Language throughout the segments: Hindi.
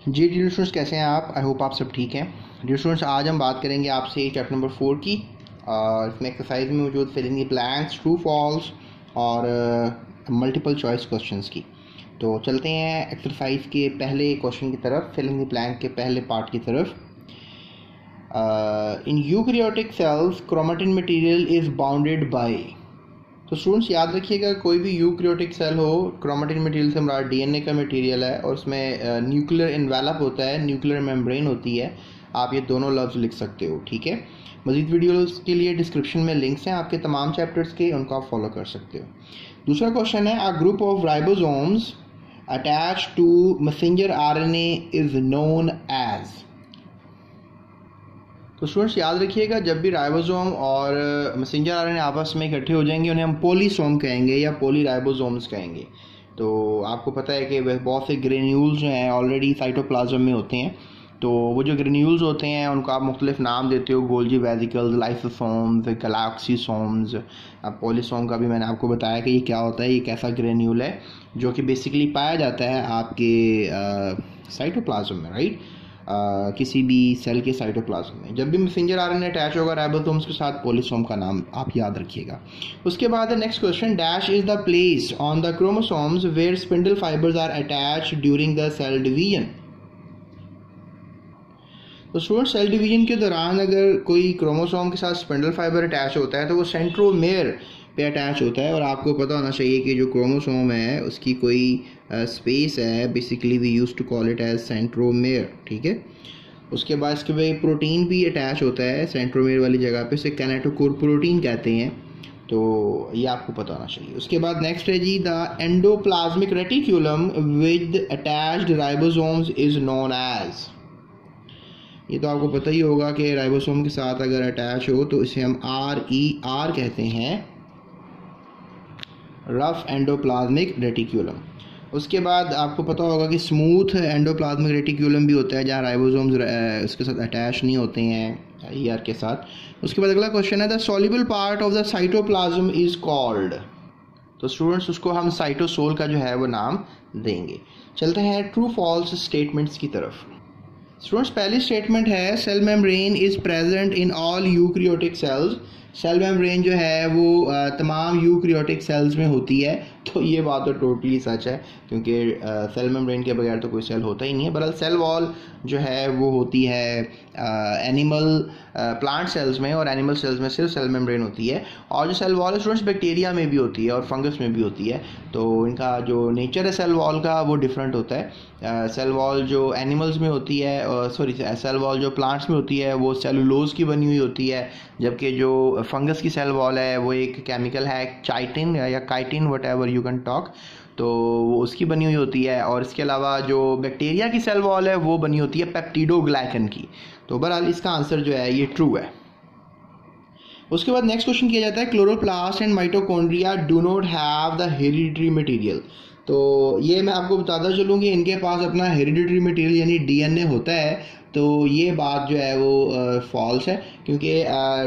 जी डियर स्टूडेंट्स, कैसे हैं आप? आई होप आप सब ठीक हैं। डियर स्टूडेंट्स, आज हम बात करेंगे आपसे चैप्टर नंबर 4 की। इसमें एक्सरसाइज में मौजूद fill in the blanks, true false और मल्टीपल चॉइस क्वेश्चंस की। तो चलते हैं एक्सरसाइज के पहले क्वेश्चन की तरफ, फिल इन द ब्लैंक के पहले पार्ट की तरफ। In eukaryotic cells chromatin material is bounded by. तो स्टूडेंट्स याद रखिएगा, कोई भी यूकैरियोटिक सेल हो, क्रोमेटिन मटेरियल से हमारा डीएनए का मटेरियल है और उसमें न्यूक्लियर एनवेलप होता है, न्यूक्लियर मेम्ब्रेन होती है। आप ये दोनों लफ्ज़ लिख सकते हो, ठीक है। मज़ीद वीडियोस के लिए डिस्क्रिप्शन में लिंक्स हैं आपके तमाम चैप्टर्स के, उनको आप फॉलो कर सकते हो। दूसरा क्वेश्चन है, a group of ribosomes attach to messenger RNA is known as. तो स्टूडेंट्स याद रखिएगा, जब भी राइबोसोम और मैसेंजर आरएनए आपस में इकट्ठे हो जाएंगे उन्हें हम पॉलीसोम कहेंगे या पॉलीराइबोसोम्स कहेंगे। तो आपको पता है कि बहुत से ग्रेन्यूल्स जो हैं ऑलरेडी साइटोप्लाज्म में होते हैं। तो वो जो ग्रेन्यूल्स होते हैं उनको आप मुख्तलिफ नाम देते हो, गोल्जी वेसिकल्स, लाइसोसोम्स, गैलेक्सीसोम्स। अब पॉलीसोम का भी मैंने आपको बताया कि ये क्या होता है, ये कैसा ग्रेन्यूल है जो कि बेसिकली पाया जाता है आपके साइटोप्लाज्म में, राइट। किसी भी सेल के साइटोप्लाज्म में जब भी मैसेंजर आरएनए अटैच होगा राइबोसोम्स के साथ, पॉलीसोम का नाम आप याद रखिएगा। उसके बाद next question, dash is the place on the chromosomes where spindle fibres are attached during the cell division. तो स्टूडेंट, सेल डिवीजन के दौरान अगर कोई क्रोमोसोम के साथ स्पिंडल फाइबर अटैच होता है तो वो सेंट्रोमेयर पे अटैच होता है। और आपको पता होना चाहिए कि जो क्रोमोसोम है उसकी कोई स्पेस है, basically we use to call it as centromere, ठीक है। उसके बाद इसके बाद प्रोटीन भी अटैच होता है सेंट्रोमेयर वाली जगह पे, उसे कैनेटोकोर प्रोटीन कहते हैं। तो ये आपको पता होना चाहिए। उसके बाद नेक्स्ट है जी, the endoplasmic reticulum with attached ribosomes is known as. ये तो आपको पता ही होगा कि राइबोसोम के साथ अगर अटैच हो तो इसे हम RER कहते हैं, रफ एंडोप्लाज्मिक रेटिक्यूलम। उसके बाद आपको पता होगा कि स्मूथ एंडोप्लाज्मिक रेटिक्यूलम भी होता है जहाँ राइबोसोम्स उसके साथ अटैच नहीं होते हैं ER के साथ। उसके बाद अगला क्वेश्चन है, the soluble part of the cytoplasm is called. तो स्टूडेंट्स उसको हम साइटोसोल का जो है वो नाम देंगे। चलते हैं ट्रू फॉल्स स्टेटमेंट्स की तरफ। स्टूडेंट्स, पहली स्टेटमेंट है, cell membrane is present in all eukaryotic cells. Cell membrane जो है वो तमाम यूकैरियोटिक सेल्स में होती है। तो ये बात तो टोटली सच है, क्योंकि सेल मेम्ब्रेन के बगैर तो कोई सेल होता ही नहीं है। बहरहाल सेल वॉल जो है वो होती है एनिमल प्लांट सेल्स में, और एनिमल सेल्स में सिर्फ सेल मेम्ब्रेन होती है। और जो सेल वॉल है स्टूडेंट्स, बैक्टीरिया में भी होती है और फंगस में भी होती है। तो इनका जो नेचर है सेल वॉल का वो डिफरेंट होता है। सेल वॉल जो एनिमल्स में होती है, सॉरी सेल वॉल जो प्लांट्स में होती है वो सेलुलोज की बनी हुई होती है, जबकि जो फंगस की सेल वॉल है वो एक केमिकल है, चाइटिन या chitin, what ever you can talk, तो वो उसकी बनी हुई होती है। और इसके अलावा जो बैक्टीरिया की सेल वॉल है वो बनी होती है पेप्टिडोग्लाइकन की। तो बहरहाल इसका आंसर जो है ये ट्रू है। उसके बाद नेक्स्ट क्वेश्चन किया जाता है, chloroplast and mitochondria do not have the hereditary material. तो ये मैं आपको बताता चलूँ कि इनके पास अपना हेरिडिटरी मटेरियल यानी डीएनए होता है। तो ये बात जो है वो फॉल्स है, क्योंकि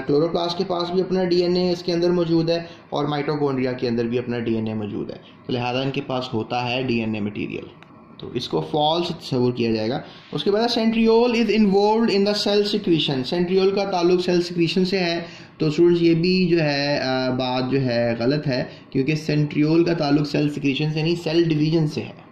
क्लोरोप्लास्ट के पास भी अपना डीएनए इसके अंदर मौजूद है और माइटोकॉन्ड्रिया के अंदर भी अपना डीएनए मौजूद है। तो लिहाजा इनके पास होता है डीएनए मटेरियल, तो इसको फॉल्स तस्वुर किया जाएगा। उसके बाद centriole is involved in the cell secretion. Centriole का ताल्लुक सेल सिक्रीशन से है। तो स्टूडेंट्स ये भी जो है बात जो है गलत है, क्योंकि सेंट्रियोल का ताल्लुक सेल सिक्रीशन से नहीं, सेल डिवीजन से है।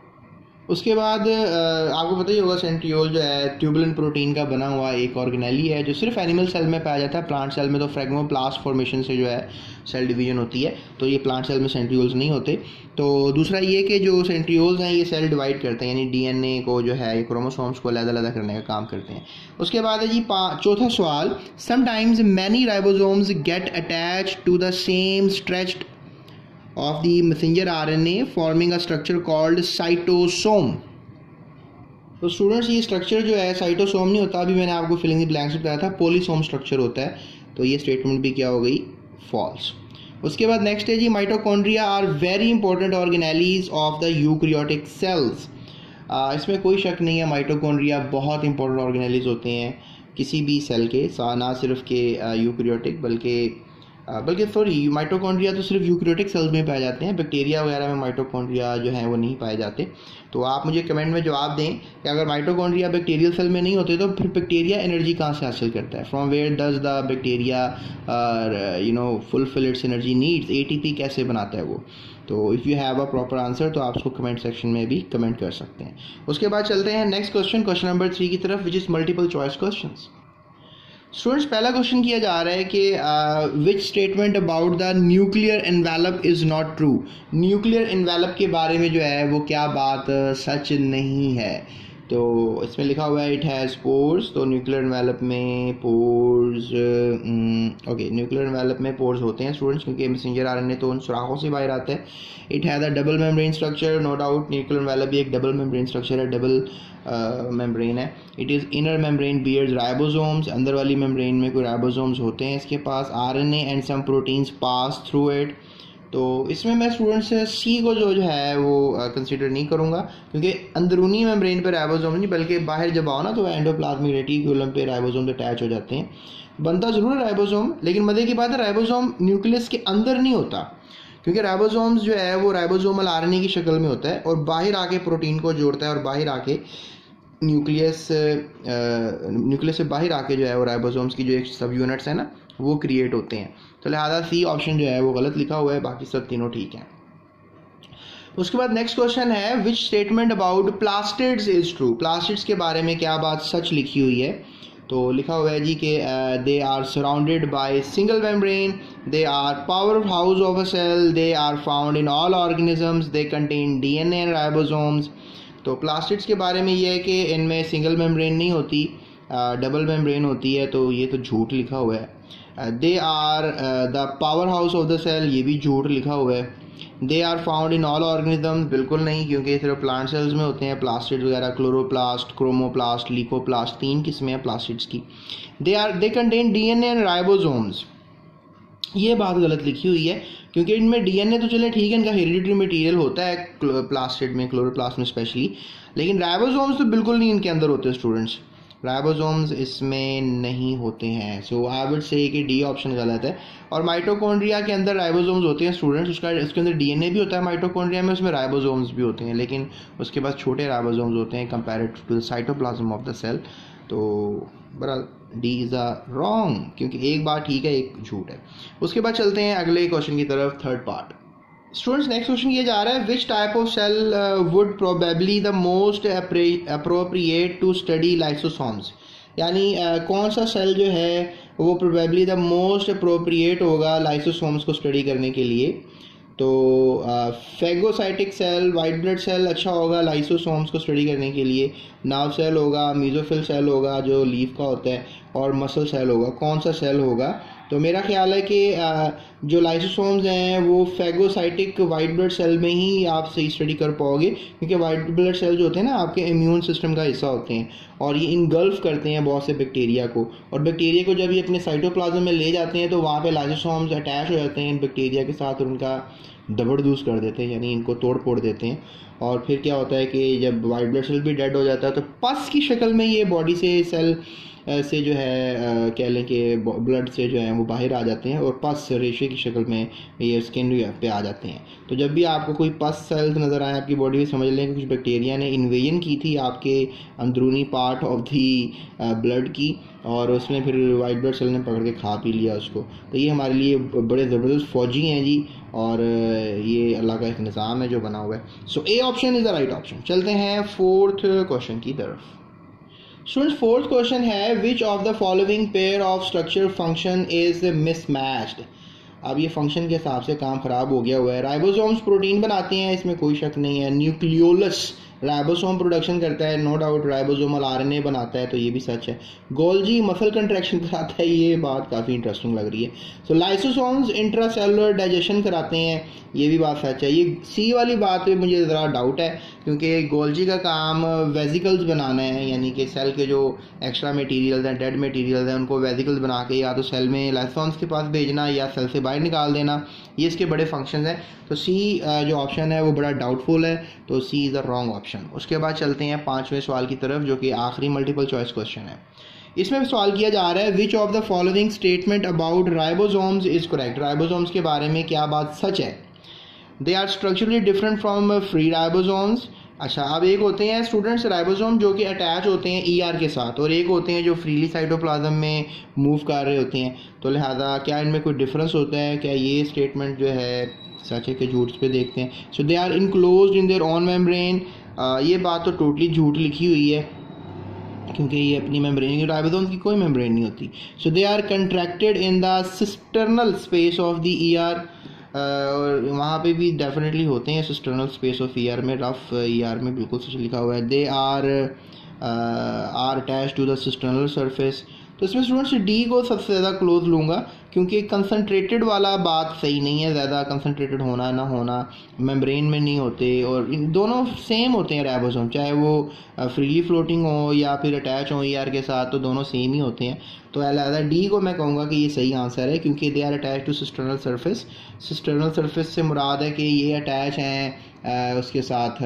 उसके बाद आपको पता ही होगा, सेंट्रियोल जो है ट्यूबुलिन प्रोटीन का बना हुआ एक ऑर्गेनेली है जो सिर्फ एनिमल सेल में पाया जाता है। प्लांट सेल में तो फ्रेगमोप्लास्ट फॉर्मेशन से जो है सेल डिवीजन होती है, तो ये प्लांट सेल में सेंट्रियोल्स नहीं होते। तो दूसरा ये कि जो सेंट्रियोल्स हैं ये सेल डिवाइड करते हैं, यानी डीएनए को जो है ये क्रोमोसोम्स को अलग-अलग करने का काम करते हैं। उसके बाद है जी चौथा सवाल, sometimes many ribosomes get attach to the same stretched of the messenger RNA forming a structure called cytosome। तो स्टूडेंट्स ये स्ट्रक्चर जो है साइटोसोम नहीं होता, अभी मैंने आपको फिलिंग द ब्लैंक्स बताया था, पॉलीसोम स्ट्रक्चर होता है। तो ये स्टेटमेंट भी क्या हो गई, फॉल्स। उसके बाद नेक्स्ट है जी, mitochondria are very important organelles of the eukaryotic cells. इसमें कोई शक नहीं है, माइटोकॉन्ड्रिया बहुत इंपॉर्टेंट ऑर्गेनेलीज होते हैं किसी भी सेल के, ना सिर्फ के यूकैरियोटिक बल्कि बल्कि सॉरी, माइटोकॉन्ड्रिया तो सिर्फ यूकैरियोटिक सेल्स में पाए जाते हैं, बैक्टीरिया वगैरह में माइटोकॉन्ड्रिया जो है वो नहीं पाए जाते। तो आप मुझे कमेंट में जवाब दें कि अगर माइटोकॉन्ड्रिया बैक्टीरियल सेल में नहीं होते तो फिर बैक्टीरिया एनर्जी कहाँ से हासिल करता है, from where does the bacteria fulfil its energy needs, ATP कैसे बनाता है वो। तो if you have a proper answer तो आप उसको कमेंट सेक्शन में भी कमेंट कर सकते हैं। उसके बाद चलते हैं नेक्स्ट क्वेश्चन नंबर 3 की तरफ, which is multiple choice question. Students, पहला क्वेश्चन किया जा रहा है कि which statement about the nuclear envelope is not true. Nuclear envelope के बारे में जो है वो क्या बात सच नहीं है। तो इसमें लिखा हुआ है इट हैज़ पोर्स, तो न्यूक्लियर एनवेलप में पोर्स, ओके, न्यूक्लियर एनवेलप में पोर्स होते हैं स्टूडेंट्स, क्योंकि मैसेंजर आरएनए तो उन सुराखों से बाहर आता है। It has a double membrane structure, no doubt nuclear envelope भी एक डबल मेम्ब्रेन स्ट्रक्चर है, डबल मेम्ब्रेन है। It is inner membrane bears ribosomes, अंदर वाली मेम्ब्रेन में कोई राइबोसोम्स होते हैं इसके पास। RNA and some proteins pass through it. तो इसमें मैं स्टूडेंट्स सी को जो है वो कंसीडर नहीं करूँगा, क्योंकि अंदरूनी मेम्ब्रेन पे राइबोसोम नहीं, बल्कि बाहर जब आओ ना तो एंडोप्लाज्मिक रेटिकुलम पे राइबोसोम अटैच हो जाते हैं। बनता ज़रूर है राइबोसोम, लेकिन मज़े की बात है राइबोसोम न्यूक्लियस के अंदर नहीं होता, क्योंकि राइबोसोम्स जो है वो राइबोसोमल आरएनए की शक्ल में होता है और बाहर आके प्रोटीन को जोड़ता है और बाहर आके न्यूक्लियस से बाहर आके जो है वो राइबोसोम्स की जो एक सब यूनिट्स है ना वो क्रिएट होते हैं। तो लिहाजा सी ऑप्शन जो है वो गलत लिखा हुआ है, बाकी सब तीनों ठीक हैं। उसके बाद नेक्स्ट क्वेश्चन है which statement about plastids is true. Plastids के बारे में क्या बात सच लिखी हुई है। तो लिखा हुआ है जी कि they are surrounded by single membrane, they are power house of a cell, they are found in all organisms, they contain DNA and ribosomes. तो प्लास्टिड्स के बारे में ये है कि इनमें सिंगल मेम्ब्रेन नहीं होती, डबल मेम्ब्रेन होती है, तो ये तो झूठ लिखा हुआ है। They are the power house of the cell, ये भी झूठ लिखा हुआ है। They are found in all organism, बिल्कुल नहीं, क्योंकि सिर्फ प्लांट सेल्स में होते हैं प्लास्टिड वगैरह, क्लोरोप्लास्ट, क्रोमोप्लास्ट, लीकोप्लास्ट, 3 किस्में हैं प्लास्टिड्स की। दे कंटेन डीएनए एंड राइबोसोम्स, ये बात गलत लिखी हुई है, क्योंकि इनमें डीएनए तो चले ठीक है, इनका हेरिडिटरी मटेरियल होता है प्लास्टिड में, क्लोरोप्लास्ट में स्पेशली, लेकिन राइबोसोम्स तो बिल्कुल नहीं इनके अंदर होते स्टूडेंट्स, राइबोसोम्स इसमें नहीं होते हैं। सो आई वुड से कि डी ऑप्शन गलत है। और माइटोकॉन्ड्रिया के अंदर राइबोसोम्स होते हैं स्टूडेंट्स, उसके अंदर डीएनए भी होता है माइटोकॉन्ड्रिया में, उसमें राइबोसोम्स भी होते हैं, लेकिन उसके पास छोटे राइबोसोम्स होते हैं compared to the cytoplasm of the cell. तो बहरहाल डी इज़ अ रॉन्ग, क्योंकि एक बात ठीक है एक झूठ है। उसके बाद चलते हैं अगले क्वेश्चन की तरफ, third part. Students, next question ये जा रहा है which type of cell would probably the most appropriate to study lysosomes, यानी कौन सा सेल जो है वो प्रोबेबली द मोस्ट अप्रोप्रिएट होगा लाइसोसोम्स को स्टडी करने के लिए। तो phagocytic cell, white blood cell अच्छा होगा लाइसोसोम्स को स्टडी करने के लिए, नाव सेल होगा, मीजोफिल सेल होगा जो लीफ का होता है, और मसल सेल होगा। कौन सा सेल होगा? तो मेरा ख्याल है कि जो लाइसोसोम्स हैं वो फेगोसाइटिक वाइट ब्लड सेल में ही आप सही स्टडी कर पाओगे, क्योंकि वाइट ब्लड सेल जो होते हैं ना आपके इम्यून सिस्टम का हिस्सा होते हैं और ये इनगल्फ करते हैं बहुत से बैक्टीरिया को, और बैक्टीरिया को जब ये अपने साइटोप्लाज्म में ले जाते हैं तो वहाँ पे लाइसोसोम्स अटैच हो जाते हैं बैक्टीरिया के साथ और उनका दबड़दूस कर देते हैं, यानी इनको तोड़ फोड़ देते हैं। और फिर क्या होता है कि जब वाइट ब्लड सेल भी डेड हो जाता है तो पस की शक्ल में ये बॉडी से सेल से जो है कह लें कि ब्लड से जो है वो बाहर आ जाते हैं और पस रेशे की शक्ल में ये स्किन पे आ जाते हैं। तो जब भी आपको कोई पस सेल्स नज़र आए आपकी बॉडी में, समझ लें कि कुछ बैक्टीरिया ने इन्वेजन की थी आपके अंदरूनी पार्ट ऑफ दी ब्लड की, और उसमें फिर वाइट ब्लड सेल ने पकड़ के खा पी लिया उसको। तो ये हमारे लिए बड़े ज़बरदस्त फौजी हैं जी, और ये अल्लाह का एक निज़ाम है जो बना हुआ है। So A option is the right option. चलते हैं फोर्थ क्वेश्चन की तरफ। स्टूडेंट्स, फोर्थ क्वेश्चन है which of the following pair of structure function is mismatched. अब ये फंक्शन के हिसाब से काम खराब हो गया हुआ है। राइबोसोम्स प्रोटीन बनाते हैं, इसमें कोई शक नहीं है। न्यूक्लियोलस राइबोसोम प्रोडक्शन करता है, नो डाउट राइबोसोमल आरएनए बनाता है, तो ये भी सच है। गोल्जी मसल कंट्रैक्शन कराता है, ये बात काफ़ी इंटरेस्टिंग लग रही है। सो लाइसोसोम्स इंट्रासेलुलर डाइजेशन कराते हैं, ये भी बात सच है। ये सी वाली बात पे मुझे ज़रा डाउट है, क्योंकि गोल्जी का काम वेजिकल्स बनाना है, यानी कि सेल के जो एक्स्ट्रा मटेरियल्स हैं, डेड मटेरियल्स हैं, उनको वेजिकल्स बना के या तो सेल में लाइसोसोम्स के पास भेजना या सेल से बाहर निकाल देना, ये इसके बड़े फंक्शंस हैं। तो सी जो ऑप्शन है वो बड़ा डाउटफुल है, तो सी इज़ द रॉन्ग ऑप्शन। उसके बाद चलते हैं 5वें सवाल की तरफ, जो कि आखिरी मल्टीपल चॉइस क्वेश्चन है। इसमें सवाल किया जा रहा है which of the following statement about ribosomes is correct, ribosomes के बारे में क्या बात सच है। They are structurally different from free ribosomes. अच्छा, अब एक होते हैं स्टूडेंट्स राइबोसोम जो कि अटैच होते हैं ईआर के साथ, और एक होते हैं जो फ्रीली साइटोप्लाज्म में मूव कर रहे होते हैं। तो लिहाजा क्या इनमें कोई डिफरेंस होता है, क्या ये स्टेटमेंट जो है सच है कि झूठ पे देखते हैं। So they are enclosed in their own membrane, ये बात तो टोटली झूठ लिखी हुई है क्योंकि ये अपनी मेम्ब्रेन, राइबोसोम की कोई मेम्ब्रेन नहीं होती। So they are contracted in the cisternal space of the ER, और वहाँ पे भी डेफिनेटली होते हैं सिस्टर्नल स्पेस ऑफ ईआर में, रफ ईआर में बिल्कुल सच लिखा हुआ है। They are attach to the cisternal surface. तो इसमें स्टूडेंट्स डी को सबसे ज़्यादा क्लोज लूँगा क्योंकि कंसनट्रेटेड वाला बात सही नहीं है, ज़्यादा कंसनट्रेटेड होना ना होना, मेम्ब्रेन में नहीं होते, और इन दोनों सेम होते हैं राइबोसोम, चाहे वो फ्रीली फ्लोटिंग हो या फिर अटैच हो ईआर के साथ, तो दोनों सेम ही होते हैं। तो अलहदा डी को मैं कहूँगा कि ये सही आंसर है क्योंकि they are attach to cisternal surface. Cisternal surface से मुराद है कि ये अटैच हैं उसके साथ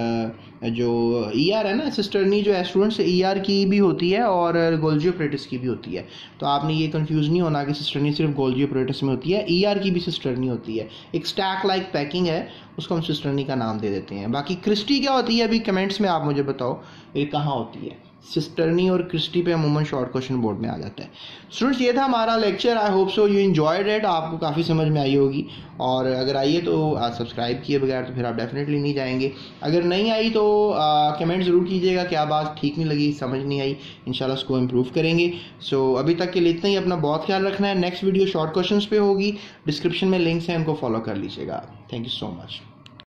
जो ईआर है ना, सिस्टर्नी जो है स्टूडेंट्स ईआर की भी होती है और गोल्जी ऑपरेटस की भी होती है। तो आपने ये कंफ्यूज नहीं होना कि सिस्टर्नी सिर्फ गोल्जी ऑपरेटस में होती है, ईआर की भी सिस्टर्नी होती है। एक स्टैक लाइक पैकिंग है, उसको हम सिस्टर्नी का नाम दे देते हैं। बाकी क्रिस्टी क्या होती है अभी कमेंट्स में आप मुझे बताओ ये कहाँ होती है। सिस्टर्नी और क्रिस्टी पे अमूमन शॉर्ट क्वेश्चन बोर्ड में आ जाता है। स्टूडेंट्स ये था हमारा lecture, I hope so you enjoyed it, आपको काफ़ी समझ में आई होगी, और अगर आई है तो सब्सक्राइब किए बगैर तो फिर आप डेफिनेटली नहीं जाएंगे। अगर नहीं आई तो कमेंट ज़रूर कीजिएगा क्या बात ठीक नहीं लगी, समझ नहीं आई, इंशाल्लाह उसको इम्प्रूव करेंगे। सो अभी तक के लिए इतना ही, अपना बहुत ख्याल रखना है। नेक्स्ट वीडियो शॉर्ट क्वेश्चन पे होगी, डिस्क्रिप्शन में लिंक्स हैं, उनको फॉलो कर लीजिएगा। Thank you so much.